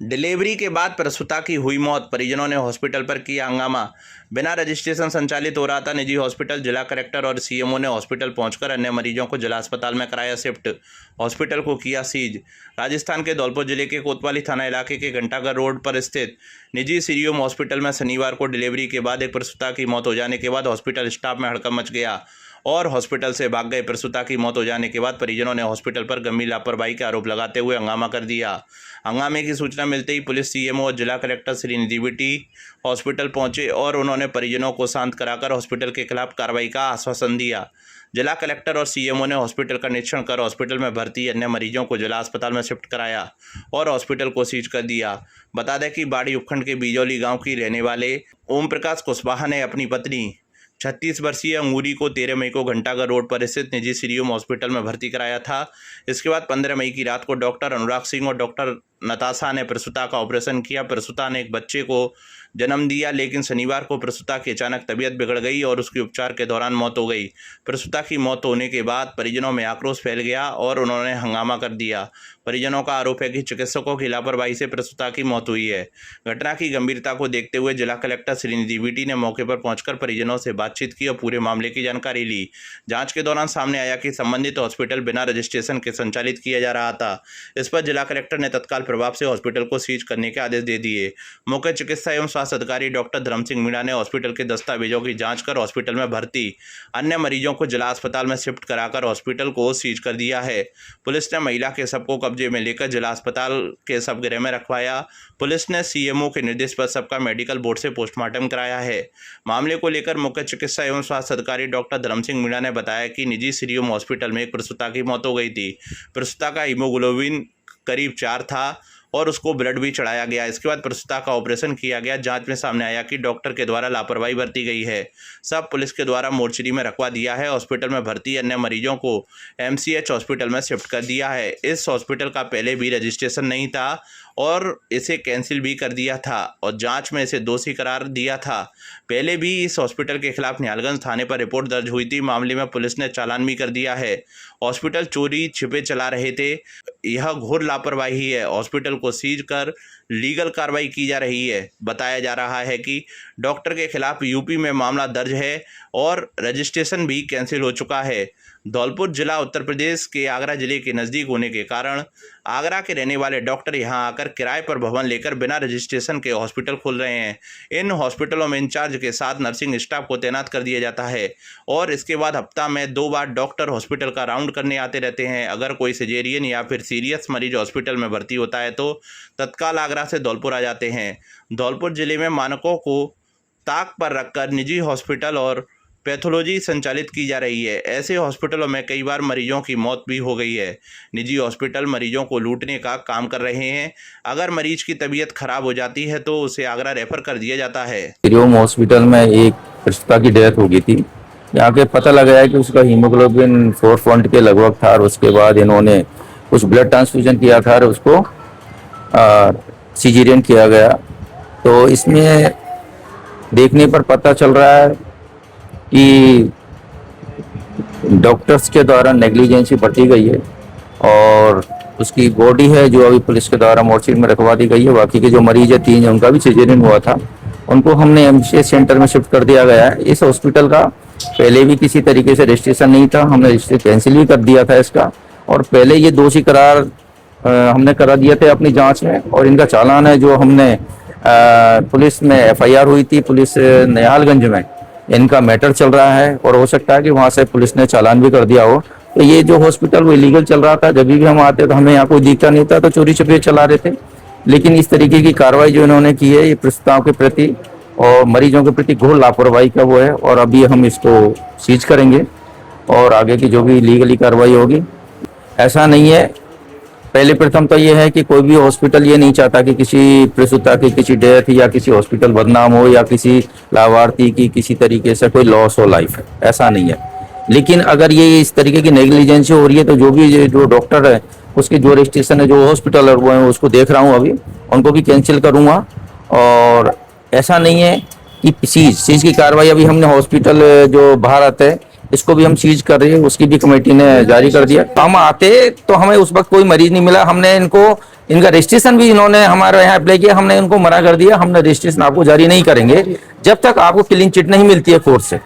Delivery के बाद प्रसूता की हुई मौत, परिजनों ने हॉस्पिटल पर किया हंगामा। बिना रजिस्ट्रेशन संचालित हो रहा था निजी हॉस्पिटल। जिला कलेक्टर और सीएमओ ने हॉस्पिटल पहुंचकर अन्य मरीजों को जिला अस्पताल में कराया शिफ्ट। हॉस्पिटल को किया सीज। राजस्थान के धौलपुर जिले के कोतवाली थाना इलाके के घंटाघर रोड पर स्थित निजी सीरियम हॉस्पिटल में शनिवार को डिलीवरी के बाद एक प्रसूता की मौत हो जाने के बाद हॉस्पिटल स्टाफ में हड़कंप मच गया और हॉस्पिटल से भाग गए। प्रसूता की मौत हो जाने के बाद परिजनों ने हॉस्पिटल पर गंभीर लापरवाही के आरोप लगाते हुए हंगामा कर दिया। हंगामे की सूचना मिलते ही पुलिस, सीएमओ और जिला कलेक्टर श्री निधि विटी हॉस्पिटल पहुंचे और उन्होंने परिजनों को शांत कराकर हॉस्पिटल के खिलाफ कार्रवाई का आश्वासन दिया। जिला कलेक्टर और सीएमओ ने हॉस्पिटल का निरीक्षण कर हॉस्पिटल में भर्ती अन्य मरीजों को जिला अस्पताल में शिफ्ट कराया और हॉस्पिटल को सीज कर दिया। बता दें कि बाड़ी उपखंड के बीजौली गाँव की रहने वाले ओम प्रकाश कुशवाहा ने अपनी पत्नी 36 वर्षीय अंगूरी को 13 मई को घंटाघर रोड पर स्थित निजी सीरियम हॉस्पिटल में भर्ती कराया था। इसके बाद 15 मई की रात को डॉक्टर अनुराग सिंह और डॉक्टर नताशा ने प्रसूता का ऑपरेशन किया। प्रसूता ने एक बच्चे को जन्म दिया, लेकिन शनिवार को प्रसूता की अचानक तबीयत बिगड़ गई और उसकी उपचार के दौरान मौत हो गई। प्रसूता की मौत होने के बाद परिजनों में आक्रोश फैल गया और उन्होंने हंगामा कर दिया। परिजनों का आरोप है कि चिकित्सकों की लापरवाही से प्रसूता की मौत हुई है। घटना की गंभीरता को देखते हुए जिला कलेक्टर श्री निधि विटी ने मौके पर पहुंचकर परिजनों से बातचीत की और पूरे मामले की जानकारी ली। जांच के दौरान सामने आया कि संबंधित हॉस्पिटल बिना रजिस्ट्रेशन के संचालित किया जा रहा था। इस पर जिला कलेक्टर ने तत्काल प्रभाव से हॉस्पिटल को सीज करने के आदेश दे दिए। मुख्य चिकित्सा एवं स्वास्थ्य अधिकारी डॉक्टर धर्म सिंह मीणा ने हॉस्पिटल के दस्तावेजों की जांच कर हॉस्पिटल में भर्ती अन्य मरीजों को जिला अस्पताल में शिफ्ट कराकर हॉस्पिटल को सीज कर दिया है। पुलिस ने महिला के शव को कब्जे में लेकर जिला अस्पताल के शवगृह में रखवाया। पुलिस ने सीएमओ के निर्देश पर सबका मेडिकल बोर्ड से पोस्टमार्टम कराया है। मामले को लेकर मुख्य चिकित्सा एवं स्वास्थ्य अधिकारी डॉक्टर धर्म सिंह मीणा ने बताया कि निजी सीरियम हॉस्पिटल में एक प्रसूता की मौत हो गई थी। प्रसूता का हीमोग्लोबिन करीब 4 था और उसको ब्लड भी चढ़ाया गया। इसके बाद प्रसूता का ऑपरेशन किया गया। जांच में सामने आया कि डॉक्टर के द्वारा लापरवाही बरती गई है। सब पुलिस के द्वारा मोर्चरी में रखवा दिया है। हॉस्पिटल में भर्ती अन्य मरीजों को एमसीएच हॉस्पिटल में शिफ्ट कर दिया है। इस हॉस्पिटल का पहले भी रजिस्ट्रेशन नहीं था और इसे कैंसिल भी कर दिया था और जांच में इसे दोषी करार दिया था। पहले भी इस हॉस्पिटल के खिलाफ निहालगंज थाने पर रिपोर्ट दर्ज हुई थी। मामले में पुलिस ने चालान भी कर दिया है। हॉस्पिटल चोरी छिपे चला रहे थे। यह घोर लापरवाही है। हॉस्पिटल को सीज कर लीगल कार्रवाई की जा रही है। बताया जा रहा है कि डॉक्टर के खिलाफ यूपी में मामला दर्ज है और रजिस्ट्रेशन भी कैंसिल हो चुका है। धौलपुर जिला उत्तर प्रदेश के आगरा जिले के नज़दीक होने के कारण आगरा के रहने वाले डॉक्टर यहां आकर किराए पर भवन लेकर बिना रजिस्ट्रेशन के हॉस्पिटल खोल रहे हैं। इन हॉस्पिटलों में इंचार्ज के साथ नर्सिंग स्टाफ को तैनात कर दिया जाता है और इसके बाद हफ्ता में 2 बार डॉक्टर हॉस्पिटल का राउंड करने आते रहते हैं। अगर कोई सिजेरियन या फिर सीरियस मरीज हॉस्पिटल में भर्ती होता है तो तत्काल आगरा से धौलपुर आ जाते हैं। धौलपुर जिले में मानकों को ताक पर रखकर निजी हॉस्पिटल और पैथोलॉजी संचालित की जा रही है। ऐसे हॉस्पिटलों में कई बार मरीजों की मौत भी हो गई है। निजी हॉस्पिटल मरीजों को लूटने का काम कर रहे हैं। अगर मरीज की तबीयत खराब हो जाती है तो उसे आगरा रेफर कर दिया जाता है। सीरियम हॉस्पिटल में एक प्रसूता की डेथ हो गई थी। यहाँ के पता लगा है कि उसका हीमोग्लोबिन 4 पॉइंट के लगभग था और उसके बाद इन्होंने कुछ ब्लड ट्रांसफ्यूजन किया था और उसको सिजेरियन किया गया। तो इसमें देखने पर पता चल रहा है कि डॉक्टर्स के द्वारा नेग्लिजेंसी बरती गई है और उसकी बॉडी है जो अभी पुलिस के द्वारा मोर्चरी में रखवा दी गई है। बाकी के जो मरीज है 3 उनका भी सिजेरियन हुआ था, उनको हमने एमसीएच सेंटर में शिफ्ट कर दिया गया है। इस हॉस्पिटल का पहले भी किसी तरीके से रजिस्ट्रेशन नहीं था, हमने रजिस्ट्रेशन कैंसिल भी कर दिया था इसका और पहले ये दोषी करार हमने करा दिए थे अपनी जाँच में और इनका चालान है जो हमने पुलिस में FIR हुई थी पुलिस निहालगंज में, इनका मैटर चल रहा है और हो सकता है कि वहां से पुलिस ने चालान भी कर दिया हो। तो ये जो हॉस्पिटल वो इलीगल चल रहा था। जब भी हम आते तो हमें यहाँ कोई दिखता नहीं था, तो चोरी छुपे चला रहे थे। लेकिन इस तरीके की कार्रवाई जो इन्होंने की है ये प्रसूताओं के प्रति और मरीजों के प्रति घोर लापरवाही का वो है और अभी हम इसको सीज करेंगे और आगे की जो भी लीगली कार्रवाई होगी। ऐसा नहीं है, पहले प्रथम तो ये है कि कोई भी हॉस्पिटल ये नहीं चाहता कि किसी प्रसूता की किसी डेथ या किसी हॉस्पिटल बदनाम हो या किसी लाभार्थी की किसी तरीके से कोई लॉस हो लाइफ, ऐसा नहीं है। लेकिन अगर ये इस तरीके की नेग्लिजेंसी हो रही है तो जो डॉक्टर है उसकी जो रजिस्ट्रेशन है जो हॉस्पिटल है वो है उसको देख रहा हूँ, अभी उनको भी कैंसिल करूँगा। और ऐसा नहीं है कि सीज की कार्रवाई अभी हमने हॉस्पिटल जो भारत है इसको भी हम सीज कर रहे हैं, उसकी भी कमेटी ने जारी कर दिया। हम आते तो हमें उस वक्त कोई मरीज नहीं मिला, हमने इनको इनका रजिस्ट्रेशन भी इन्होंने हमारे यहाँ अप्लाई किया, हमने इनको मना कर दिया, हमने रजिस्ट्रेशन आपको जारी नहीं करेंगे जब तक आपको क्लीन चिट नहीं मिलती है कोर्ट से।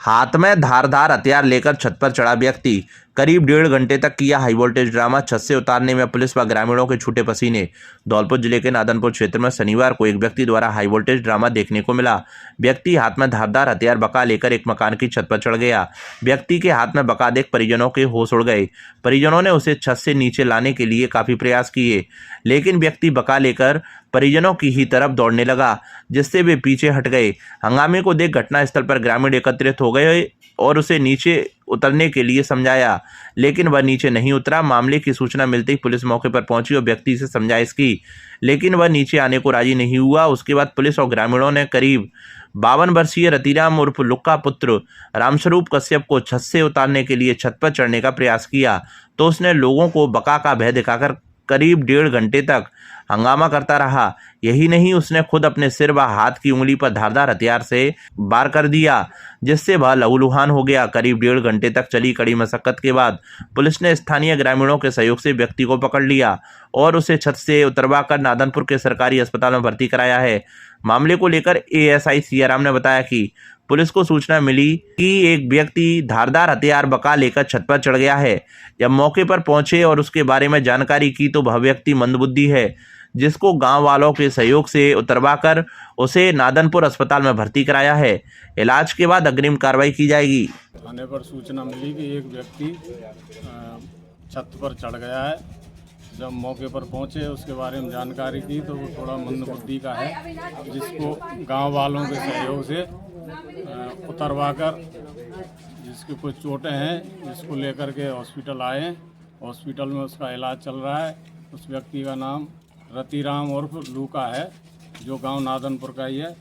हाथ में धारदार हथियार लेकर छत पर चढ़ा व्यक्ति, करीब 1.5 घंटे तक किया हाई वोल्टेज ड्रामा। छत से उतारने में पुलिस व ग्रामीणों के छूटे पसीने। धौलपुर जिले के नादनपुर क्षेत्र में शनिवार को एक व्यक्ति द्वारा हाई वोल्टेज ड्रामा देखने को मिला। व्यक्ति हाथ में धारदार हथियार बका लेकर एक मकान की छत पर चढ़ गया। व्यक्ति के हाथ में बका देख परिजनों के होश उड़ गए। परिजनों ने उसे छत से नीचे लाने के लिए काफी प्रयास किए, लेकिन व्यक्ति बका लेकर परिजनों की ही तरफ दौड़ने लगा, जिससे वे पीछे हट गए। हंगामे को देख घटनास्थल पर ग्रामीण एकत्रित हो गए और उसे नीचे उतरने के लिए समझाया, लेकिन वह नीचे नहीं उतरा। मामले की सूचना मिलते ही पुलिस मौके पर पहुंची और व्यक्ति से समझाइश की, लेकिन वह नीचे आने को राजी नहीं हुआ। उसके बाद पुलिस और ग्रामीणों ने करीब 52 वर्षीय रतिराम उर्फ लुक्का पुत्र रामस्वरूप कश्यप को छत से उतारने के लिए छत पर चढ़ने का प्रयास किया, तो उसने लोगों को बका का भय दिखाकर करीब 1.5 घंटे तक हंगामा करता रहा। यही नहीं, उसने खुद अपने सिर व हाथ की उंगली पर धारदार हथियार से वार कर दिया, जिससे वह लहूलुहान हो गया। करीब 1.5 घंटे तक चली कड़ी मशक्कत के बाद पुलिस ने स्थानीय ग्रामीणों के सहयोग से व्यक्ति को पकड़ लिया और उसे छत से उतरवाकर नादनपुर के सरकारी अस्पताल में भर्ती कराया है। मामले को लेकर एएसआई सियाराम ने बताया कि पुलिस को सूचना मिली कि एक व्यक्ति धारदार हथियार बका लेकर छत पर चढ़ गया है। जब मौके पर पहुंचे और उसके बारे में जानकारी की तो वह व्यक्ति मंदबुद्धि है, जिसको गांव वालों के सहयोग से उतरवाकर उसे नादनपुर अस्पताल में भर्ती कराया है। इलाज के बाद अग्रिम कार्रवाई की जाएगी। थाने पर सूचना मिली कि एक व्यक्ति छत पर चढ़ गया है। जब मौके पर पहुंचे उसके बारे में जानकारी की तो वो थोड़ा मंदबुद्धि का है, जिसको गांव वालों के सहयोग से उतरवाकर, जिसके कुछ चोटें हैं, जिसको लेकर के हॉस्पिटल आए। हॉस्पिटल में उसका इलाज चल रहा है। उस व्यक्ति का नाम रतिराम उर्फ लूका है, जो गांव नादनपुर का ही है,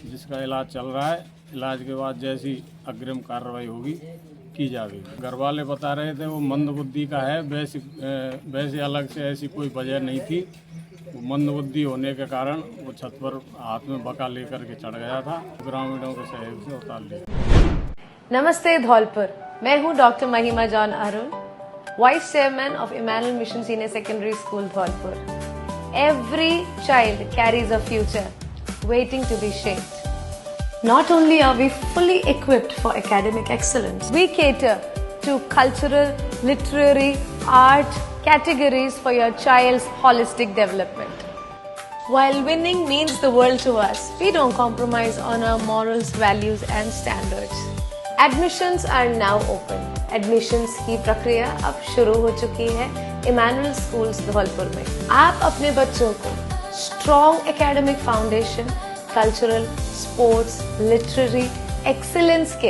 जिसका इलाज चल रहा है। इलाज के बाद जैसी अग्रिम कार्रवाई होगी की जाएगी। घर वाले बता रहे थे वो मंदबुद्धि का है, वैसे अलग से ऐसी कोई वजह नहीं थी। वो मंदबुद्धि होने के कारण वो छत पर हाथ में बका लेकर के चढ़ गया था। ग्रामीणों के सहयोग से उतार लिया। नमस्ते धौलपुर, मैं हूँ doctor Mahima John Arun, vice chairman of Emmanuel mission senior secondary school Dholpur. Every child carries a future waiting to be shaped. Not only are we fully equipped for academic excellence, we cater to cultural, literary, art categories for your child's holistic development. While winning means the world to us, we don't compromise on our morals, values and standards. Admissions are now open. Admissions की प्रक्रिया अब शुरू हो चुकी है Emmanuel schools Dholpur में। आप अपने बच्चों को strong academic foundation, cultural, sports, literary excellence के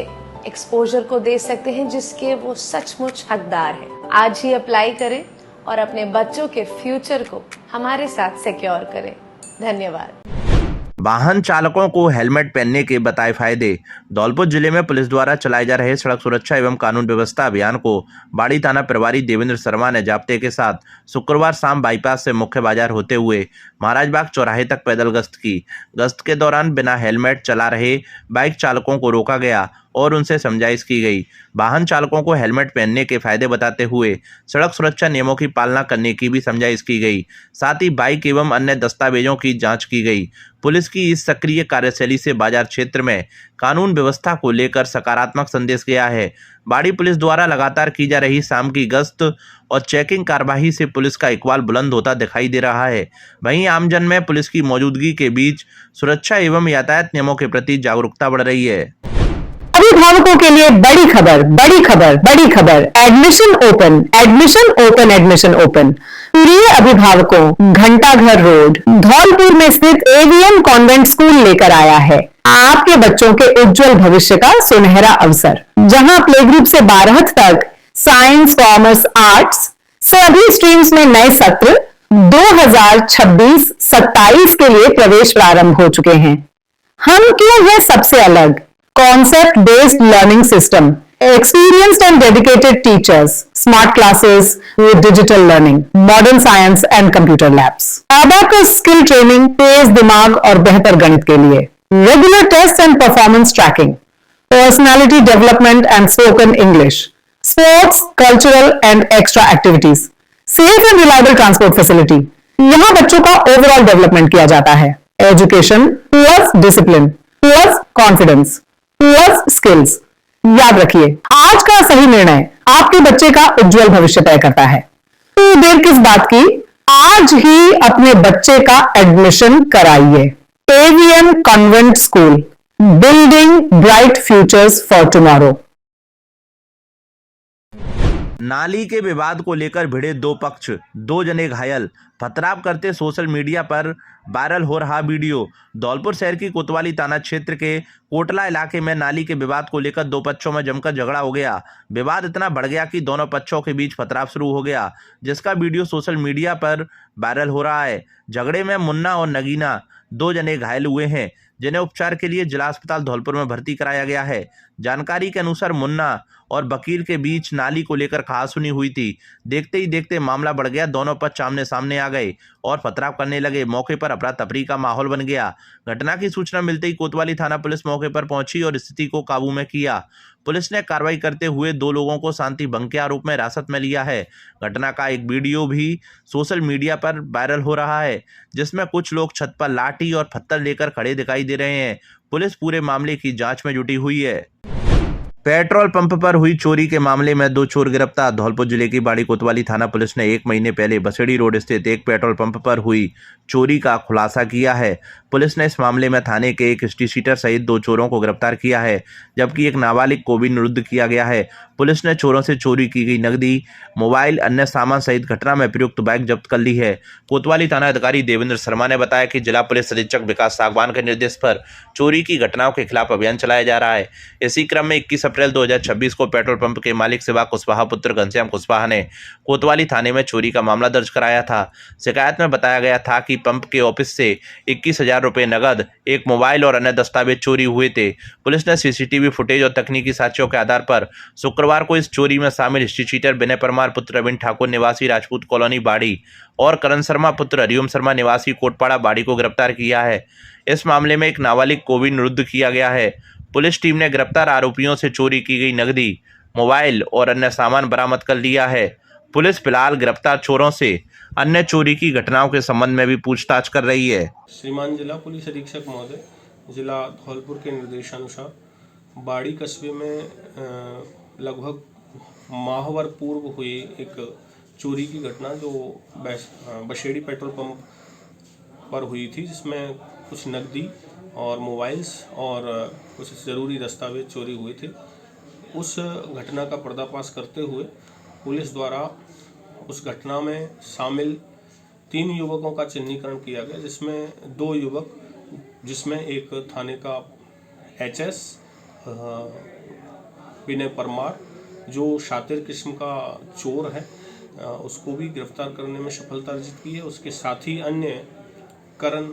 एक्सपोजर को दे सकते हैं, जिसके वो सचमुच हकदार हैं। आज ही अप्लाई करें और अपने बच्चों के फ्यूचर को हमारे साथ सिक्योर करें। धन्यवाद। वाहन चालकों को हेलमेट पहनने के बताए फायदे। धौलपुर जिले में पुलिस द्वारा चलाए जा रहे सड़क सुरक्षा एवं कानून व्यवस्था अभियान को बाड़ी थाना प्रभारी देवेंद्र शर्मा ने जाब्ते के साथ शुक्रवार शाम बाईपास से मुख्य बाजार होते हुए महाराजबाग चौराहे तक पैदल गश्त की। गश्त के दौरान बिना हेलमेट चला रहे बाइक चालकों को रोका गया और उनसे समझाइश की गई। वाहन चालकों को हेलमेट पहनने के फायदे बताते हुए सड़क सुरक्षा नियमों की पालना करने की भी समझाइश की गई। साथ ही बाइक एवं अन्य दस्तावेजों की जांच की गई। पुलिस की इस सक्रिय कार्यशैली से बाजार क्षेत्र में कानून व्यवस्था को लेकर सकारात्मक संदेश गया है। बाड़ी पुलिस द्वारा लगातार की जा रही शाम की गश्त और चेकिंग कार्यवाही से पुलिस का इकबाल बुलंद होता दिखाई दे रहा है। वहीं आमजन में पुलिस की मौजूदगी के बीच सुरक्षा एवं यातायात नियमों के प्रति जागरूकता बढ़ रही है। अभिभावकों के लिए बड़ी खबर, बड़ी खबर, बड़ी खबर। Admission open, admission open, admission open. प्रिय अभिभावकों, घंटाघर रोड धौलपुर में स्थित एवीएम कॉन्वेंट स्कूल लेकर आया है आपके बच्चों के उज्जवल भविष्य का सुनहरा अवसर, जहां प्ले ग्रुप से 12th तक साइंस, कॉमर्स, आर्ट्स सभी स्ट्रीम्स में नए सत्र 2026-27 के लिए प्रवेश प्रारंभ हो चुके हैं। हम क्यों हैं सबसे अलग? Concept based learning system, experienced and dedicated teachers, smart classes with digital learning, modern science and computer labs, abacus skill training तेज दिमाग और बेहतर गणित के लिए, regular tests and performance tracking, personality development and spoken English, sports, cultural and extra activities, safe and reliable transport facility. यहाँ बच्चों का overall development किया जाता है। Education plus discipline plus confidence plus skills. याद रखिए, आज का सही निर्णय आपके बच्चे का उज्जवल भविष्य तय करता है। तो देर किस बात की, आज ही अपने बच्चे का एडमिशन कराइए। AVM convent school, building bright futures for tomorrow. नाली के विवाद को लेकर भिड़े दो पक्ष, 2 जने घायल, पथराव करते सोशल मीडिया पर वायरल हो रहा वीडियो। धौलपुर शहर की कोतवाली थाना क्षेत्र के कोटला इलाके में नाली के विवाद को लेकर 2 पक्षों में जमकर झगड़ा हो गया। विवाद इतना बढ़ गया कि दोनों पक्षों के बीच पथराव शुरू हो गया, जिसका वीडियो सोशल मीडिया पर वायरल हो रहा है। झगड़े में मुन्ना और नगीना 2 जने घायल हुए हैं, जिन्हें उपचार के लिए जिला अस्पताल धौलपुर में भर्ती कराया गया है। जानकारी के अनुसार मुन्ना और वकील के बीच नाली को लेकर कहासुनी हुई थी। देखते ही देखते मामला बढ़ गया, दोनों पक्ष आमने सामने आ गए और पथराव करने लगे। मौके पर अफरा तफरी का माहौल बन गया। घटना की सूचना मिलते ही कोतवाली थाना पुलिस मौके पर पहुंची और स्थिति को काबू में किया। पुलिस ने कार्रवाई करते हुए 2 लोगों को शांति भंग के आरोप में हिरासत में लिया है। घटना का एक वीडियो भी सोशल मीडिया पर वायरल हो रहा है, जिसमें कुछ लोग छत पर लाठी और पत्थर लेकर खड़े दिखाई दे रहे हैं। पुलिस पूरे मामले की जांच में जुटी हुई है। पेट्रोल पंप पर हुई चोरी के मामले में 2 चोर गिरफ्तार। धौलपुर जिले की बाड़ी कोतवाली थाना पुलिस ने 1 महीने पहले बसेड़ी रोड स्थित एक पेट्रोल पंप पर हुई चोरी का खुलासा किया है। पुलिस ने इस मामले में थाने के एक स्ट्रीट सीटर सहित 2 चोरों को गिरफ्तार किया है, जबकि एक नाबालिग को भी निरुद्ध किया गया है। पुलिस ने चोरों से चोरी की गई नकदी, मोबाइल, अन्य सामान सहित घटना में प्रयुक्त बाइक जब्त कर ली है। कोतवाली थाना अधिकारी देवेंद्र शर्मा ने बताया कि जिला पुलिस अधीक्षक विकास सागवान के निर्देश पर चोरी की घटनाओं के खिलाफ अभियान चलाया जा रहा है। इसी क्रम में 21 अप्रैल 2026 को पेट्रोल पंप के मालिक शिवा कुशवाहा पुत्र घनश्याम कुशवाहा ने कोतवाली थाने में चोरी का मामला दर्ज कराया था। शिकायत में बताया गया था कि पंप के ऑफिस से 21,000 रुपये नकद, एक मोबाइल और अन्य दस्तावेज चोरी हुए थे। पुलिस ने सीसीटीवी फुटेज और तकनीकी साक्ष्यों के आधार पर शुक्रवार को इस चोरी में शामिल स्ट्रीट सीटर विनय परमार पुत्र रविंद्र ठाकुर निवासी राजपूत कॉलोनी बाड़ी और करण शर्मा पुत्र हरिओम शर्मा निवासी कोटपाड़ा बाड़ी को गिरफ्तार किया है। इस मामले में एक नाबालिग को भी निरुद्ध किया गया है। पुलिस टीम ने गिरफ्तार आरोपियों से चोरी की गई नकदी, मोबाइल और अन्य सामान बरामद कर लिया है। पुलिस फिलहाल गिरफ्तार चोरों से अन्य चोरी की घटनाओं के संबंध में भी पूछताछ कर रही है। श्रीमान जिला पुलिस अधीक्षक महोदय, जिला धौलपुर के निर्देशानुसार बाड़ी कस्बे में लगभग माहवर पूर्व हुई एक चोरी की घटना जो बसेड़ी पेट्रोल पंप पर हुई थी, जिसमें कुछ नकदी और मोबाइल्स और कुछ ज़रूरी दस्तावेज चोरी हुए थे। उस घटना का पर्दाफाश करते हुए पुलिस द्वारा उस घटना में शामिल 3 युवकों का चिन्हीकरण किया गया, जिसमें 2 युवक, जिसमें एक थाने का एचएस विनय परमार जो शातिर किस्म का चोर है, उसको भी गिरफ्तार करने में सफलता अर्जित की है। उसके साथ ही अन्य करण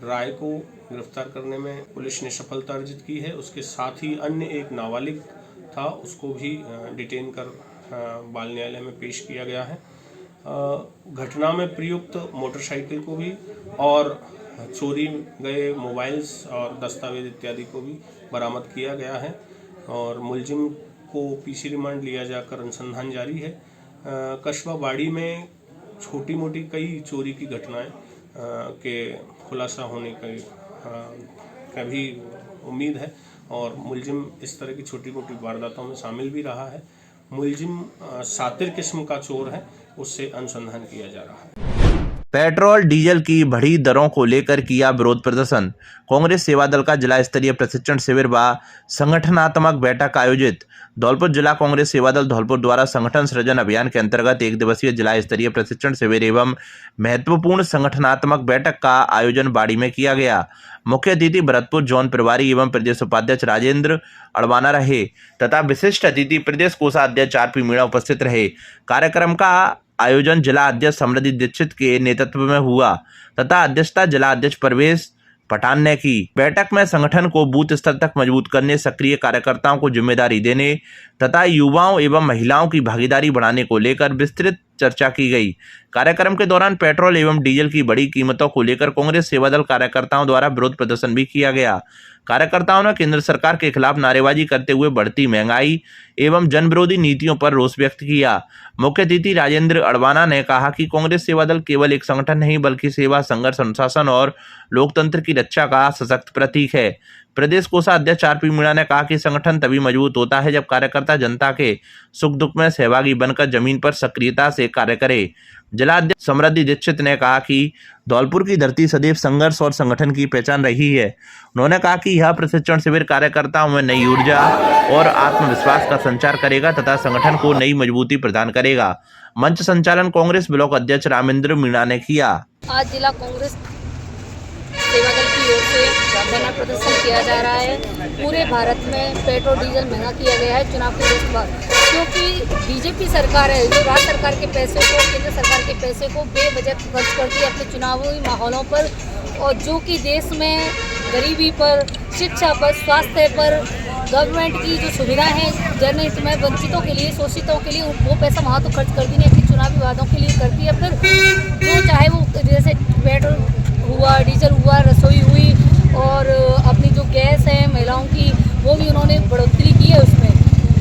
राय को गिरफ्तार करने में पुलिस ने सफलता अर्जित की है। उसके साथ ही अन्य एक नाबालिग था, उसको भी डिटेन कर बाल न्यायालय में पेश किया गया है। घटना में प्रयुक्त मोटरसाइकिल को भी और चोरी गए मोबाइल्स और दस्तावेज इत्यादि को भी बरामद किया गया है और मुलजिम को पीसी रिमांड लिया जाकर अनुसंधान जारी है। कस्बा बाड़ी में छोटी मोटी कई चोरी की घटनाएं के खुलासा होने का भी उम्मीद है और मुलजिम इस तरह की छोटी मोटी वारदातों में शामिल भी रहा है। मुलजिम शातिर किस्म का चोर है, उससे अनुसंधान किया जा रहा है। पेट्रोल डीजल की बढ़ी दरों को लेकर किया विरोध प्रदर्शन। कांग्रेस सेवा दल का जिला स्तरीय प्रशिक्षण शिविर व संगठनात्मक बैठक आयोजित। धौलपुर जिला कांग्रेस सेवा दल धौलपुर द्वारा संगठन सृजन अभियान के अंतर्गत 1 दिवसीय जिला स्तरीय प्रशिक्षण शिविर एवं महत्वपूर्ण संगठनात्मक बैठक का आयोजन बाड़ी में किया गया। मुख्य अतिथि भरतपुर जोन प्रभारी एवं प्रदेश उपाध्यक्ष राजेंद्र अड़वाना रहे तथा विशिष्ट अतिथि प्रदेश कोषाध्यक्ष आरपी मीणा उपस्थित रहे। कार्यक्रम का आयोजन जिला अध्यक्ष समृद्धि दीक्षित के नेतृत्व में हुआ तथा अध्यक्षता जिला अध्यक्ष प्रवेश पठान ने की। बैठक में संगठन को बूथ स्तर तक मजबूत करने, सक्रिय कार्यकर्ताओं को जिम्मेदारी देने तथा युवाओं एवं महिलाओं की भागीदारी बढ़ाने को लेकर विस्तृत चर्चा की गई। कार्यक्रम के दौरान पेट्रोल एवं डीजल की बड़ी कीमतों को लेकर कांग्रेस सेवा दल कार्यकर्ताओं द्वारा विरोध प्रदर्शन भी किया गया। कार्यकर्ताओं ने केंद्र सरकार के खिलाफ नारेबाजी करते हुए बढ़ती महंगाई एवं जनविरोधी नीतियों पर रोष व्यक्त किया। मुख्य अतिथि राजेंद्र अडवाणा ने कहा कि कांग्रेस सेवा दल केवल एक संगठन नहीं बल्कि सेवा, संघर्ष, अनुशासन और लोकतंत्र की रक्षा का सशक्त प्रतीक है। प्रदेश कोषाध्यक्ष आरपी मीणा ने कहा कि संगठन तभी मजबूत होता है जब कार्यकर्ता जनता के सुख दुख में सहभागी बनकर जमीन पर सक्रियता से कार्य करे। जिलाध्यक्ष समृद्धि दीक्षित ने कहा कि धौलपुर की धरती सदैव संघर्ष और संगठन की पहचान रही है। उन्होंने कहा कि यह प्रशिक्षण शिविर कार्यकर्ताओं में नई ऊर्जा और आत्मविश्वास का संचार करेगा तथा संगठन को नई मजबूती प्रदान करेगा। मंच संचालन कांग्रेस ब्लॉक अध्यक्ष रामेंद्र मीणा ने किया। आज जिला कांग्रेस सेवा दल की ओर से धरना प्रदर्शन किया जा रहा है। पूरे भारत में पेट्रोल डीजल महंगा किया गया है चुनाव के वक्त बाद, क्योंकि बीजेपी सरकार है जो राज्य सरकार के पैसे को, केंद्र सरकार के पैसे को बेवजह खर्च करती है अपने चुनावी माहौलों पर, और जो कि देश में गरीबी पर, शिक्षा पर, स्वास्थ्य पर, गवर्नमेंट की जो सुविधाएं हैं जनहित में वंचितों के लिए, शोषितों के लिए, वो पैसा वहाँ तो खर्च करती नहीं, अपनी चुनावी वादों के लिए करती है। फिर जो चाहे वो जैसे पेट्रोल हुआ, डीजल हुआ, रसोई हुई, और अपनी जो गैस है महिलाओं की वो भी उन्होंने बढ़ोतरी की है उसमें।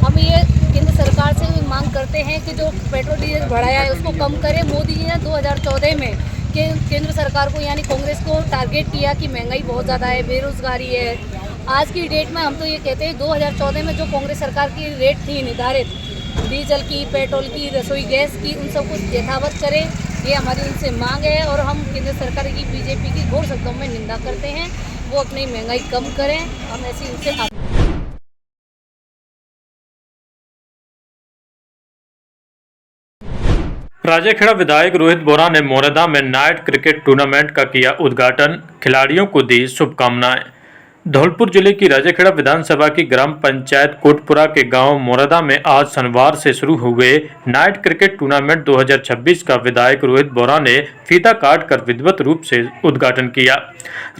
हम ये केंद्र सरकार से भी मांग करते हैं कि जो पेट्रोल डीजल बढ़ाया है उसको कम करें। मोदी जी ने 2014 में केंद्र सरकार को यानी कांग्रेस को टारगेट किया कि महंगाई बहुत ज़्यादा है, बेरोजगारी है। आज की डेट में हम तो ये कहते हैं 2014 में जो कांग्रेस सरकार की रेट थी निर्धारित डीजल की, पेट्रोल की, रसोई गैस की, उन सबको यथावत करें, ये हमारी उनसे मांग है। और हम केंद्र सरकार की, बीजेपी की घोर शब्दों में निंदा करते हैं। वो अपनी महंगाई कम करें, हम ऐसी उनसे राजेखेड़ा विधायक रोहित बोरा ने मोरदा में नाइट क्रिकेट टूर्नामेंट का किया उद्घाटन, खिलाड़ियों को दी शुभकामनाएं। धौलपुर जिले की राजेखेड़ा विधानसभा की ग्राम पंचायत कोटपुरा के गांव मोरदा में आज शनिवार से शुरू हुए नाइट क्रिकेट टूर्नामेंट 2026 का विधायक रोहित बोरा ने फीता काट कर विधिवत रूप से उद्घाटन किया।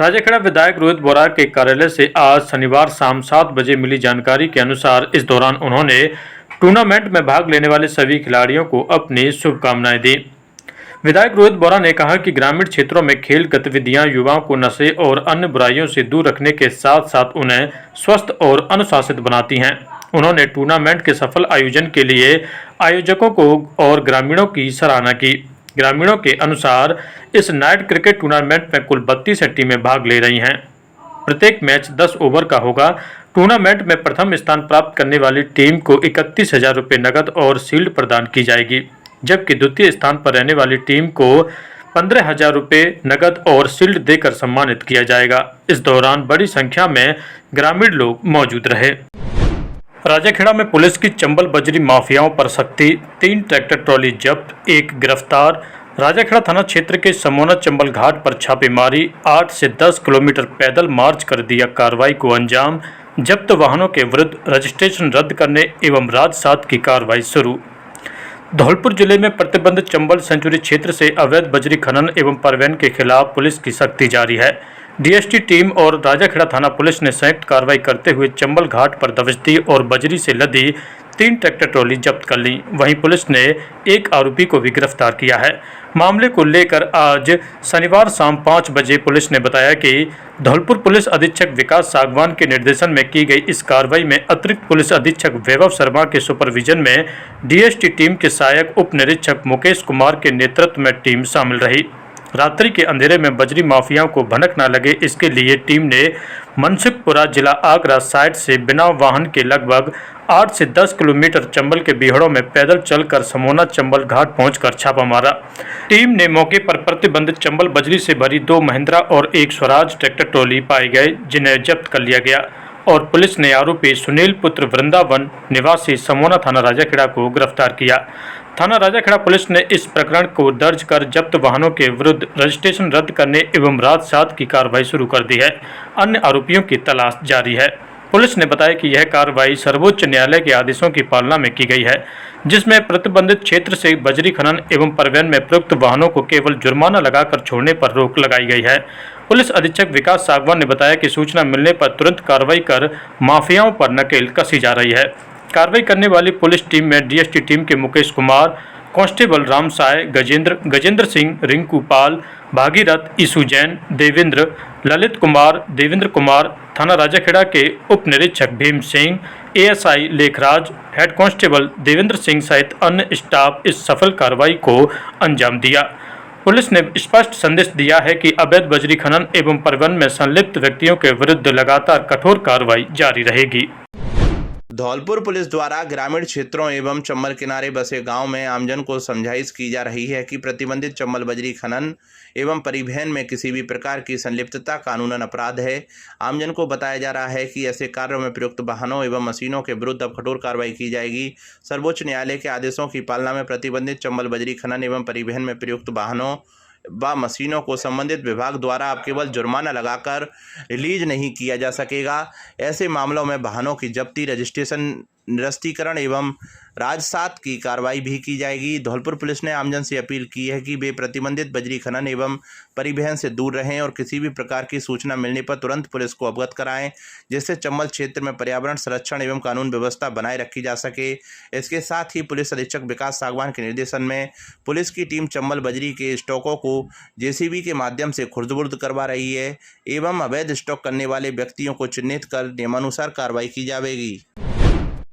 राजेखेड़ा विधायक रोहित बोरा के कार्यालय से आज शनिवार शाम 7 बजे मिली जानकारी के अनुसार इस दौरान उन्होंने टूर्नामेंट में भाग लेने वाले सभी खिलाड़ियों को अपनी शुभकामनाएं दी। विधायक रोहित बोरा ने कहा कि ग्रामीण क्षेत्रों में खेल गतिविधियां युवाओं को नशे और अन्य बुराइयों से दूर रखने के साथ साथ उन्हें स्वस्थ और अनुशासित बनाती हैं। उन्होंने टूर्नामेंट के सफल आयोजन के लिए आयोजकों को और ग्रामीणों की सराहना की। ग्रामीणों के अनुसार इस नाइट क्रिकेट टूर्नामेंट में कुल 32 टीमें भाग ले रही हैं। प्रत्येक मैच 10 ओवर का होगा। टूर्नामेंट में प्रथम स्थान प्राप्त करने वाली टीम को 31,000 रुपये नकद और शील्ड प्रदान की जाएगी, जबकि द्वितीय स्थान पर रहने वाली टीम को 15,000 रुपये नकद और शील्ड देकर सम्मानित किया जाएगा। इस दौरान बड़ी संख्या में ग्रामीण लोग मौजूद रहे। राजेखेड़ा में पुलिस की चंबल बजरी माफियाओं पर सख्ती, 3 ट्रैक्टर ट्रॉली जब्त, 1 गिरफ्तार। राजेखेड़ा थाना क्षेत्र के समोना चंबल घाट पर छापेमारी, 8 से 10 किलोमीटर पैदल मार्च कर दिया कार्रवाई को अंजाम। जब्त वाहनों के विरुद्ध रजिस्ट्रेशन रद्द करने एवं राजसात की कार्रवाई शुरू। धौलपुर जिले में प्रतिबंधित चंबल सेंचुरी क्षेत्र से अवैध बजरी खनन एवं परिवहन के खिलाफ पुलिस की सख्ती जारी है। डीएसटी टीम और राजाखेड़ा थाना पुलिस ने संयुक्त कार्रवाई करते हुए चंबल घाट पर दबिश्ती और बजरी से लदी 3 ट्रैक्टर ट्रॉली जब्त कर ली। वहीं पुलिस ने 1 आरोपी को भी गिरफ्तार किया है। मामले को लेकर आज शनिवार शाम 5 बजे पुलिस ने बताया कि धौलपुर पुलिस अधीक्षक विकास सागवान के निर्देशन में की गई इस कार्रवाई में अतिरिक्त पुलिस अधीक्षक वैभव शर्मा के सुपरविजन में डीएसटी टीम के सहायक उप निरीक्षक मुकेश कुमार के नेतृत्व में टीम शामिल रही। रात्रि के अंधेरे में बजरी माफियाओं को भनक न लगे, इसके लिए टीम ने मनसुखपुरा जिला आगरा साइड से बिना वाहन के लगभग 8 से 10 किलोमीटर चंबल के बीहड़ों में पैदल चलकर समोना चंबल घाट पहुंचकर छापा मारा। टीम ने मौके पर प्रतिबंधित चंबल बजरी से भरी 2 महिंद्रा और 1 स्वराज ट्रैक्टर ट्रॉली पाए गए, जिन्हें जब्त कर लिया गया और पुलिस ने आरोपी सुनील पुत्र वृंदावन निवासी समोना थाना राजाखेड़ा को गिरफ्तार किया। थाना राजाखेड़ा पुलिस ने इस प्रकरण को दर्ज कर जब्त वाहनों के विरुद्ध रजिस्ट्रेशन रद्द करने एवं राजसात की कार्रवाई शुरू कर दी है। अन्य आरोपियों की तलाश जारी है। पुलिस ने बताया कि यह कार्रवाई सर्वोच्च न्यायालय के आदेशों की पालना में की गई है, जिसमें प्रतिबंधित क्षेत्र से बजरी खनन एवं परिवहन में प्रयुक्त वाहनों को केवल जुर्माना लगाकर छोड़ने पर रोक लगाई गई है। पुलिस अधीक्षक विकास सागवान ने बताया कि सूचना मिलने पर तुरंत कार्रवाई कर माफियाओं पर नकेल कसी जा रही है। कार्रवाई करने वाली पुलिस टीम में डीएसटी टीम के मुकेश कुमार, कांस्टेबल राम साय, गजेंद्र सिंह, रिंकू पाल, भागीरथ, ईसु जैन, देवेंद्र, ललित कुमार, देवेंद्र कुमार, थाना राजाखेड़ा के उप निरीक्षक Bhim Singh, ASI Lekhraj, head constable Devendra Singh सहित अन्य स्टाफ इस सफल कार्रवाई को अंजाम दिया। पुलिस ने स्पष्ट संदेश दिया है कि अवैध बजरी खनन एवं परिवहन में संलिप्त व्यक्तियों के विरुद्ध लगातार कठोर कार्रवाई जारी रहेगी। धौलपुर पुलिस द्वारा ग्रामीण क्षेत्रों एवं चंबल किनारे बसे गांव में आमजन को समझाइश की जा रही है कि प्रतिबंधित चंबल बजरी खनन एवं परिवहन में किसी भी प्रकार की संलिप्तता कानूनन अपराध है। आमजन को बताया जा रहा है कि ऐसे कार्यों में प्रयुक्त वाहनों एवं मशीनों के विरुद्ध अब कठोर कार्रवाई की जाएगी। सर्वोच्च न्यायालय के आदेशों की पालना में प्रतिबंधित चंबल बजरी खनन एवं परिवहन में प्रयुक्त वाहनों व मशीनों को संबंधित विभाग द्वारा अब केवल जुर्माना लगाकर रिलीज नहीं किया जा सकेगा। ऐसे मामलों में वाहनों की जब्ती, रजिस्ट्रेशन, निरस्तीकरण एवं राजसात की कार्रवाई भी की जाएगी। धौलपुर पुलिस ने आमजन से अपील की है कि वे प्रतिबंधित बजरी खनन एवं परिवहन से दूर रहें और किसी भी प्रकार की सूचना मिलने पर तुरंत पुलिस को अवगत कराएं, जिससे चंबल क्षेत्र में पर्यावरण संरक्षण एवं कानून व्यवस्था बनाए रखी जा सके। इसके साथ ही पुलिस अधीक्षक विकास सागवान के निर्देशन में पुलिस की टीम चंबल बजरी के स्टॉकों को जेसीबी के माध्यम से खुर्द-बुर्द करवा रही है एवं अवैध स्टॉक करने वाले व्यक्तियों को चिन्हित कर नियमानुसार कार्रवाई की जाएगी।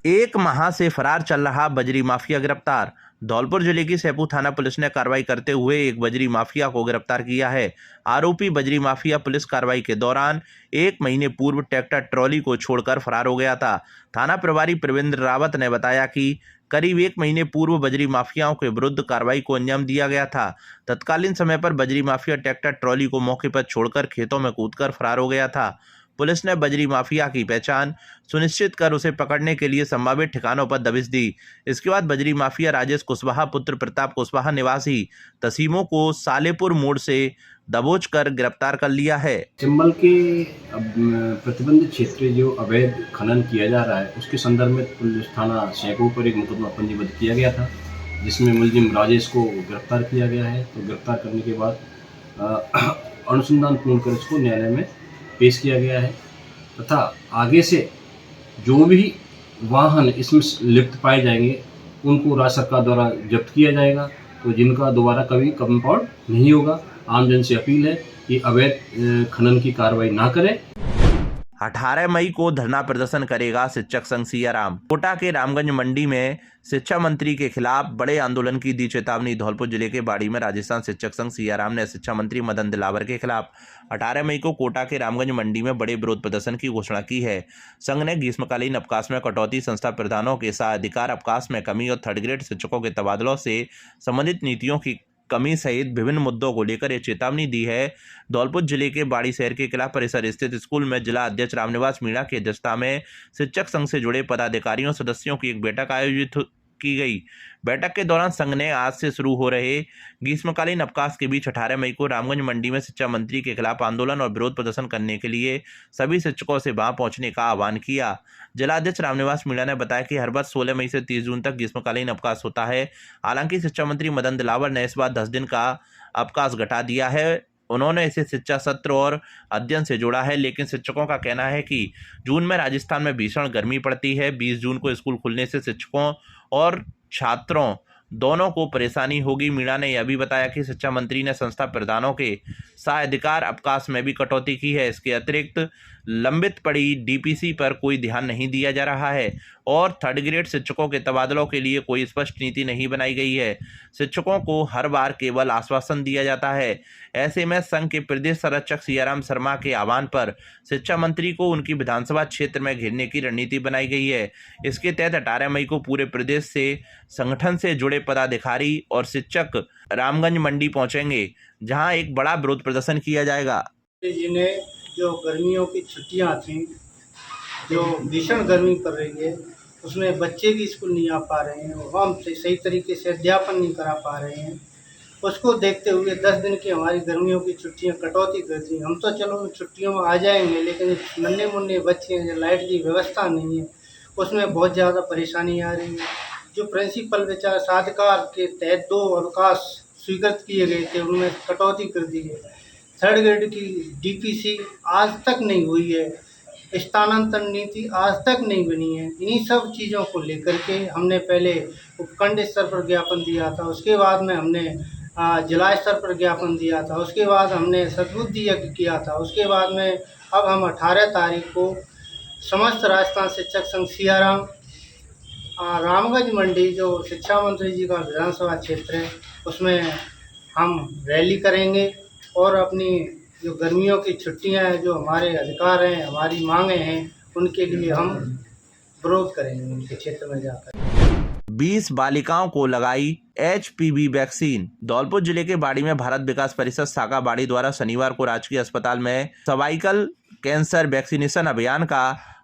1 माह से फरार चल रहा बजरी माफिया गिरफ्तार। धौलपुर जिले की सैपू थाना पुलिस ने कार्रवाई करते हुए एक बजरी माफिया को गिरफ्तार किया है। आरोपी बजरी माफिया पुलिस कार्रवाई के दौरान 1 महीने पूर्व ट्रैक्टर ट्रॉली को छोड़कर फरार हो गया था। थाना प्रभारी प्रवींद्र रावत ने बताया कि करीब 1 महीने पूर्व बजरी माफियाओं के विरुद्ध कार्रवाई को अंजाम दिया गया था। तत्कालीन समय पर बजरी माफिया ट्रैक्टर ट्रॉली को मौके पर छोड़कर खेतों में कूदकर फरार हो गया था। पुलिस ने बजरी माफिया की पहचान सुनिश्चित कर उसे पकड़ने के लिए संभावित ठिकानों पर दबिश दी। इसके बाद बजरी माफिया राजेश कुशवाहा पुत्र प्रताप कुशवाहा निवासी तसीमों को सालेपुर मोड़ से दबोच कर गिरफ्तार कर लिया है। चंबल के प्रतिबंधित क्षेत्र जो अवैध खनन किया जा रहा है उसके संदर्भ में पुलिस थाना सैपू पर एक मुकदमा पंजीबद्ध किया गया था, जिसमें मुलजिम राजेश को गिरफ्तार किया गया है। तो गिरफ्तार करने के बाद अनुसंधान पूर्ण कर इसको न्यायालय में पेश किया गया है तथा आगे से जो भी वाहन इसमें लिप्त पाए जाएंगे उनको राज्य सरकार द्वारा जब्त किया जाएगा, तो जिनका दोबारा कभी कंपाउंड नहीं होगा। आमजन से अपील है कि अवैध खनन की कार्रवाई ना करें। 18 मई को धरना प्रदर्शन करेगा शिक्षक संघ सियाराम। कोटा के रामगंज मंडी में शिक्षा मंत्री के खिलाफ बड़े आंदोलन की दी चेतावनी। धौलपुर जिले के बाड़ी में राजस्थान शिक्षक संघ सियाराम ने शिक्षा मंत्री मदन दिलावर के खिलाफ 18 मई को कोटा के रामगंज मंडी में बड़े विरोध प्रदर्शन की घोषणा की है। संघ ने ग्रीष्मकालीन अवकाश में कटौती, संस्था प्रधानों के अधिकार अवकाश में कमी और 3rd ग्रेड शिक्षकों के तबादलों से संबंधित नीतियों की कमी सहित विभिन्न मुद्दों को लेकर ये चेतावनी दी है। धौलपुर जिले के बाड़ी शहर के किला परिसर स्थित स्कूल में जिला अध्यक्ष रामनिवास मीणा की अध्यक्षता में शिक्षक संघ से जुड़े पदाधिकारियों सदस्यों की एक बैठक आयोजित की गई। बैठक के दौरान संघ ने आज से शुरू हो रहे ग्रीष्मकालीन अवकाश के बीच 18 मई को रामगंज मंडी में शिक्षा मंत्री के खिलाफ आंदोलन और विरोध प्रदर्शन करने के लिए सभी शिक्षकों से वहां पहुंचने का आह्वान किया। जिला अध्यक्ष रामनिवास मीणा ने बताया कि हर वर्ष 16 मई से 30 जून तक ग्रीष्मकालीन अवकाश होता है। हालांकि शिक्षा मंत्री मदन दिलावर ने इस बार 10 दिन का अवकाश घटा दिया है। उन्होंने इसे शिक्षा सत्र और अध्ययन से जोड़ा है, लेकिन शिक्षकों का कहना है कि जून में राजस्थान में भीषण गर्मी पड़ती है। 20 जून को स्कूल खुलने से शिक्षकों और छात्रों दोनों को परेशानी होगी। मीणा ने यह भी बताया कि शिक्षा मंत्री ने संस्था प्रधानों के साधिकार अवकाश में भी कटौती की है। इसके अतिरिक्त लंबित पड़ी डीपीसी पर कोई ध्यान नहीं दिया जा रहा है और 3rd ग्रेड शिक्षकों के तबादलों के लिए कोई स्पष्ट नीति नहीं बनाई गई है। शिक्षकों को हर बार केवल आश्वासन दिया जाता है। ऐसे में संघ के प्रदेश संरक्षक सियाराम शर्मा के आह्वान पर शिक्षा मंत्री को उनकी विधानसभा क्षेत्र में घेरने की रणनीति बनाई गई है। इसके तहत 18 मई को पूरे प्रदेश से संगठन से जुड़े पदाधिकारी और शिक्षक रामगंज मंडी पहुंचेंगे, जहां एक बड़ा विरोध प्रदर्शन किया जाएगा। जिन्हें जो गर्मियों की छुट्टियां थी, जो भीषण गर्मी पड़ रही है, उसमें बच्चे भी स्कूल नहीं आ पा रहे हैं, हम सही तरीके से अध्यापन नहीं करा पा रहे हैं। उसको देखते हुए 10 दिन की हमारी गर्मियों की छुट्टियां कटौती कर दी। हम तो चलो छुट्टियों में आ जाएंगे, लेकिन नन्हे मुन्ने बच्चे हैं, लाइट की व्यवस्था नहीं है, उसमें बहुत ज़्यादा परेशानी आ रही है। जो प्रिंसिपल बेचारा साधिकार के तहत 2 अवकाश स्वीकृत किए गए थे, उनमें कटौती कर दी है। 3rd ग्रेड की डीपीसी आज तक नहीं हुई है। स्थानांतरण नीति आज तक नहीं बनी है। इन्हीं सब चीज़ों को लेकर के हमने पहले उपखंड स्तर पर ज्ञापन दिया था, उसके बाद में हमने जिला स्तर पर ज्ञापन दिया था, उसके बाद हमने सद्बुद्धि यज्ञ किया था, उसके बाद में अब हम 18 तारीख को समस्त राजस्थान शिक्षक संघ सियाराम रामगंज मंडी जो शिक्षा मंत्री जी का विधानसभा क्षेत्र है उसमें हम रैली करेंगे और अपनी जो गर्मियों की छुट्टियां हैं, जो हमारे अधिकार हैं, हमारी मांगें हैं, उनके लिए हम विरोध करेंगे उनके क्षेत्र में जाकर। 20 बालिकाओं को लगाई HPV वैक्सीन। धौलपुर जिले के बाड़ी में भारत विकास परिषद शाखा बाड़ी द्वारा शनिवार को राजकीय अस्पताल में सर्वाइकल कैंसर वैक्सीनेशन अभियान का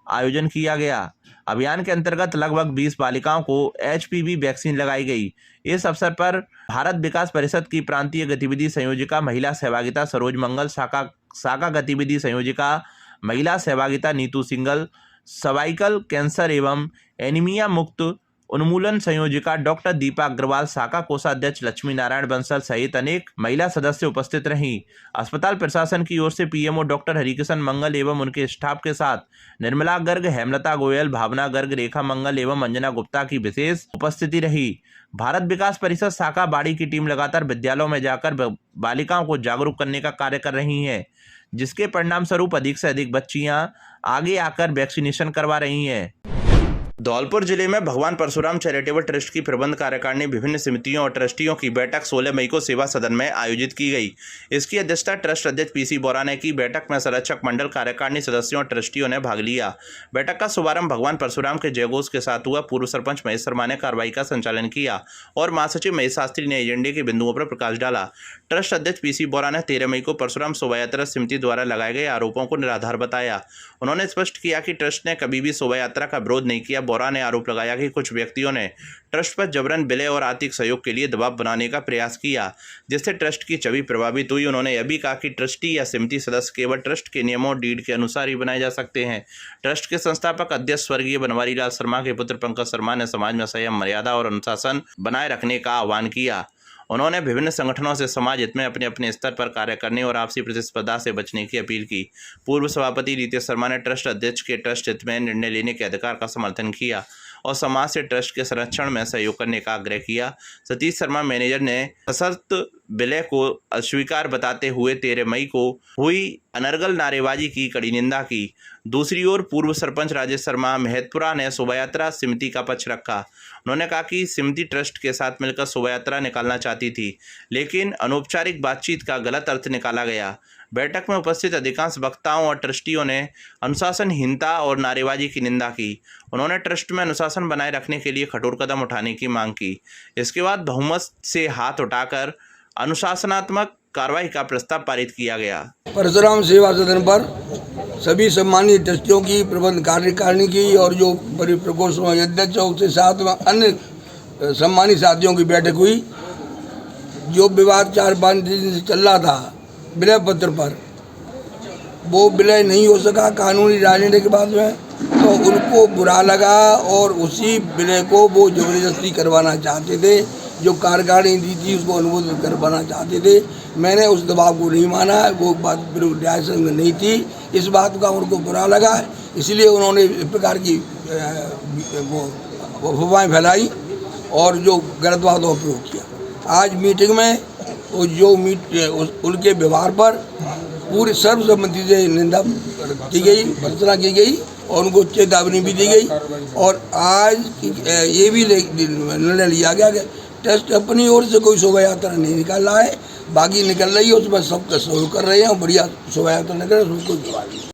आयोजन किया गया। अभियान के अंतर्गत लगभग 20 बालिकाओं को HPV वैक्सीन लगाई गई। इस अवसर पर भारत विकास परिषद की प्रांतीय गतिविधि संयोजिका महिला सहभागिता सरोज मंगल, शाखा गतिविधि संयोजिका महिला सहभागिता नीतू सिंगल, सर्वाइकल कैंसर एवं एनीमिया मुक्त उन्मूलन संयोजिका डॉक्टर दीपा अग्रवाल, शाखा कोषाध्यक्ष लक्ष्मी नारायण बंसल सहित अनेक महिला सदस्य उपस्थित रहीं। अस्पताल प्रशासन की ओर से PMO डॉक्टर हरिकिशन मंगल एवं उनके स्टाफ के साथ निर्मला गर्ग, हेमलता गोयल, भावना गर्ग, रेखा मंगल एवं अंजना गुप्ता की विशेष उपस्थिति रही। भारत विकास परिषद शाखा बाड़ी की टीम लगातार विद्यालयों में जाकर बालिकाओं को जागरूक करने का कार्य कर रही है, जिसके परिणाम स्वरूप अधिक से अधिक बच्चियां आगे आकर वैक्सीनेशन करवा रही हैं। धौलपुर जिले में भगवान परशुराम चैरिटेबल ट्रस्ट की प्रबंध कार्यकारिणी विभिन्न समितियों और ट्रस्टियों की बैठक 16 मई को सेवा सदन में आयोजित की गई। इसकी अध्यक्षता ट्रस्ट अध्यक्ष PC बोरा ने की। बैठक में संरक्षक मंडल, कार्यकारिणी सदस्यों और ट्रस्टियों ने भाग लिया। बैठक का शुभारंभ भगवान परशुराम के जयघोष के साथ हुआ। पूर्व सरपंच महेश शर्मा ने कार्रवाई का संचालन किया और महासचिव महेश शास्त्री ने एजेंडे के बिंदुओं पर प्रकाश डाला। ट्रस्ट अध्यक्ष PC बोरा ने 13 मई को परशुराम शोभा यात्रा समिति द्वारा लगाए गए आरोपों को निराधार बताया। उन्होंने स्पष्ट किया कि ट्रस्ट ने कभी भी शोभा यात्रा का विरोध नहीं किया। बोरा ने आरोप लगाया कि कुछ व्यक्तियों ने ट्रस्ट पर जबरन विलय और आर्थिक सहयोग के लिए दबाव बनाने का प्रयास किया, जिससे ट्रस्ट की छवि प्रभावित हुई। उन्होंने यह भी कहा कि ट्रस्टी या समिति सदस्य केवल ट्रस्ट के नियमों और डीड के अनुसार ही बनाए जा सकते हैं। ट्रस्ट के संस्थापक अध्यक्ष स्वर्गीय बनवारी लाल शर्मा के पुत्र पंकज शर्मा ने समाज में संयम, मर्यादा और अनुशासन बनाए रखने का आह्वान किया। उन्होंने विभिन्न संगठनों से समाज हित में अपने अपने स्तर पर कार्य करने और आपसी प्रतिस्पर्धा से बचने की अपील की। पूर्व सभापति रितेश शर्मा ने ट्रस्ट अध्यक्ष के ट्रस्ट हित में निर्णय लेने के अधिकार का समर्थन किया और समाज से ट्रस्ट के संरक्षण में सहयोग करने का आग्रह किया। सतीश शर्मा मैनेजर ने सशक्त विलय को अस्वीकार बताते हुए 13 मई को हुई अनर्गल नारेबाजी की कड़ी निंदा की। दूसरी ओर पूर्व सरपंच राजेश शर्मा महतपुरा ने शोभा यात्रा समिति का पक्ष रखा। उन्होंने कहा कि समिति ट्रस्ट के साथ मिलकर शोभा यात्रा निकालना चाहती थी, लेकिन अनौपचारिक बातचीत का गलत अर्थ निकाला गया। बैठक में उपस्थित अधिकांश वक्ताओं और ट्रस्टियों ने अनुशासनहीनता और नारेबाजी की निंदा की। उन्होंने ट्रस्ट में अनुशासन बनाए रखने के लिए कठोर कदम उठाने की मांग की। इसके बाद बहुमत से हाथ उठाकर अनुशासनात्मक कार्रवाई का प्रस्ताव पारित किया गया। परशुराम सेवा सदन पर सभी सम्मानित ट्रस्टियों की, प्रबंध कार्यकारिणी की और जो परिप्रकोष्ठ अध्यक्ष के साथ में अन्य सम्मानित साथियों की बैठक हुई। जो विवाद 4-5 दिन से चल रहा था विलय पत्र पर, वो विलय नहीं हो सका कानूनी राजनीति के बाद में, तो उनको बुरा लगा और उसी विलय को वो जबरदस्ती करवाना चाहते थे। जो कार्यकारिणी दी थी उसको अनुमोदित करवाना चाहते थे। मैंने उस दबाव को नहीं माना, वो बात न्यायसंगत नहीं थी। इस बात का उनको बुरा लगा, इसलिए उन्होंने इस प्रकार की वो अफवाहें फैलाई और जो गलत बातों का प्रयोग किया। आज मीटिंग में जो उनके व्यवहार पर पूरी सर्वसम्मति से निंदा की गई, भर्त्सना की गई और उनको चेतावनी भी दी गई। और आज ये भी निर्णय लिया गया कि ट्रस्ट अपनी ओर से कोई शोभा यात्रा नहीं निकाल रहा है, बाकी निकल रही है उसमें सबका सहयोग कर रहे हैं और बढ़िया शोभा यात्रा निकल रही है, उसको